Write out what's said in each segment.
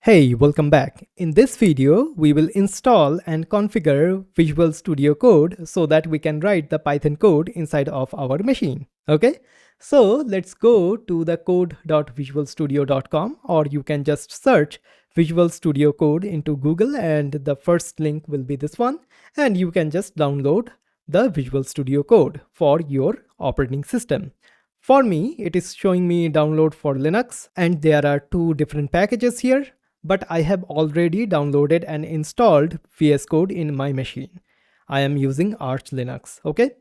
Hey, welcome back. In this video, we will install and configure Visual Studio Code so that we can write the Python code inside of our machine. Okay, so let's go to the code.visualstudio.com, or you can just search Visual Studio Code into Google and the first link will be this one, and you can just download the Visual Studio Code for your operating system. For me, it is showing me download for Linux, and there are two different packages here, but I have already downloaded and installed VS Code in my machine. I am using Arch Linux, okay?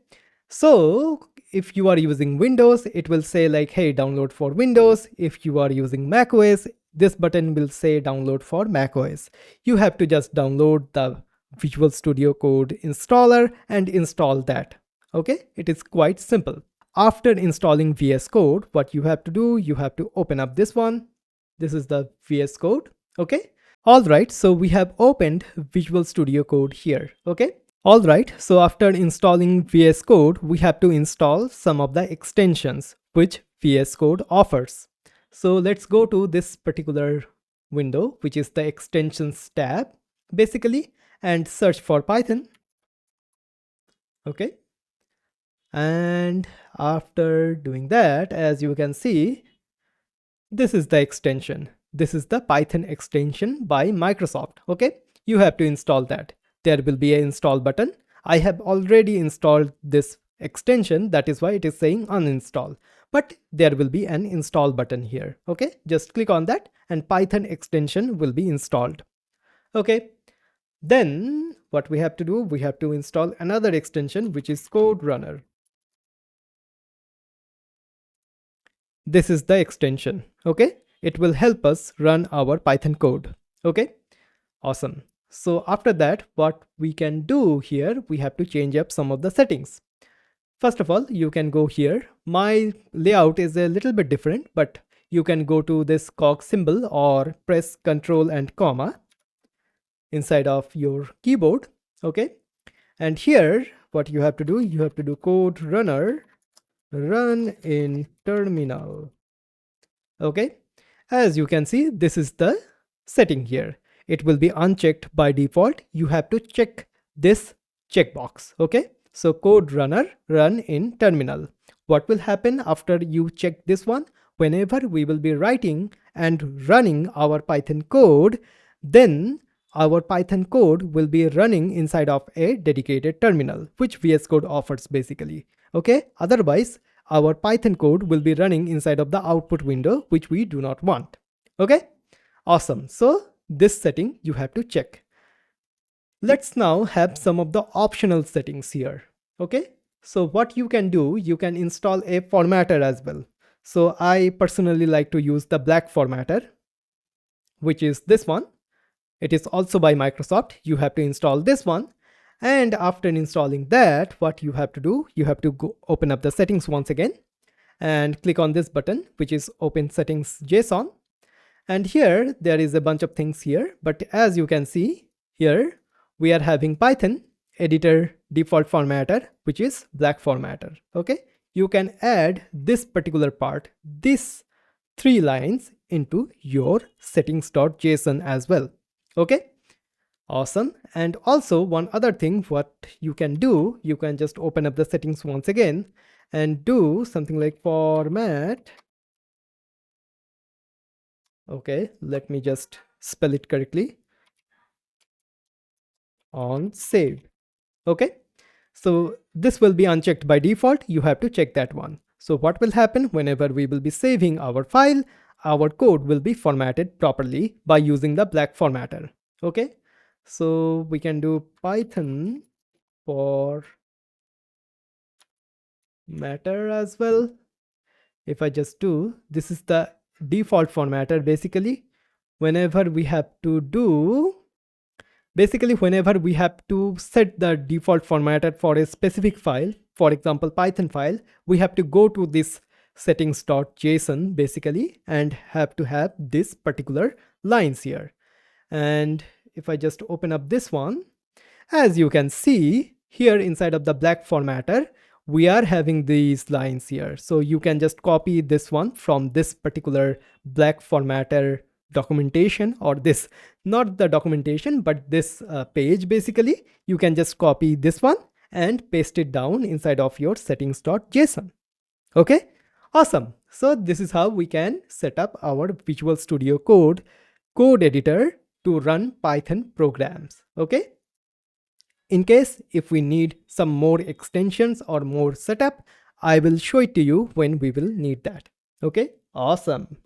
So if you are using Windows, it will say like, hey, download for Windows. If you are using macOS, this button will say download for macOS. You have to just download the Visual Studio Code installer and install that, okay? It is quite simple. After installing VS Code, what you have to do, you have to open up this one. This is the VS Code. Okay. All right. So we have opened Visual Studio Code here. Okay. All right. So after installing VS Code, we have to install some of the extensions which VS Code offers. So let's go to this particular window, which is the extensions tab, basically, and search for Python. Okay. And after doing that, as you can see, this is the extension. This is the Python extension by Microsoft. Okay, you have to install that. There will be an install button. I have already installed this extension. That is why it is saying uninstall. But there will be an install button here. Okay, just click on that and Python extension will be installed. Okay, then what we have to do, we have to install another extension which is Code Runner. This is the extension. Okay, it will help us run our Python code. Okay, awesome. So after that, what we can do here, we have to change up some of the settings. First of all, you can go here. My layout is a little bit different, but you can go to this cog symbol or press Ctrl and comma inside of your keyboard. Okay, and here what you have to do, you have to do Code Runner run in terminal. Okay, as you can see, this is the setting here. It will be unchecked by default. You have to check this checkbox. Okay, so Code Runner run in terminal. What will happen after you check this one? Whenever we will be writing and running our Python code, then our Python code will be running inside of a dedicated terminal, which VS Code offers basically. Okay, otherwise our Python code will be running inside of the output window, which we do not want. Okay, awesome. So this setting you have to check. Let's now have some of the optional settings here. Okay, so what you can do, you can install a formatter as well. So I personally like to use the black formatter, which is this one. It is also by Microsoft. You have to install this one. And after installing that, what you have to do, you have to go open up the settings once again and click on this button, which is open settings JSON. And here there is a bunch of things here, but as you can see here, we are having Python editor default formatter, which is black formatter. Okay, you can add this particular part, this 3 lines into your settings.json as well. Okay, awesome. And also one other thing, what you can do, you can just open up the settings once again and do something like format. Okay, let me just spell it correctly. On save. Okay, so this will be unchecked by default. You have to check that one. So what will happen whenever we will be saving our file, our code will be formatted properly by using the black formatter. Okay, so we can do Python for matter as well. If I just do, this is the default formatter basically. Whenever we have to do, basically whenever we have to set the default formatter for a specific file, for example Python file, we have to go to this settings.json basically and have to have this particular lines here. And if I just open up this one, as you can see here inside of the black formatter, we are having these lines here. So you can just copy this one from this particular black formatter documentation, or this, not the documentation, but this page basically, you can just copy this one and paste it down inside of your settings.json. Okay, awesome. So this is how we can set up our Visual Studio Code editor to run Python programs. Okay. In case if we need some more extensions or more setup, I will show it to you when we will need that. Okay, awesome.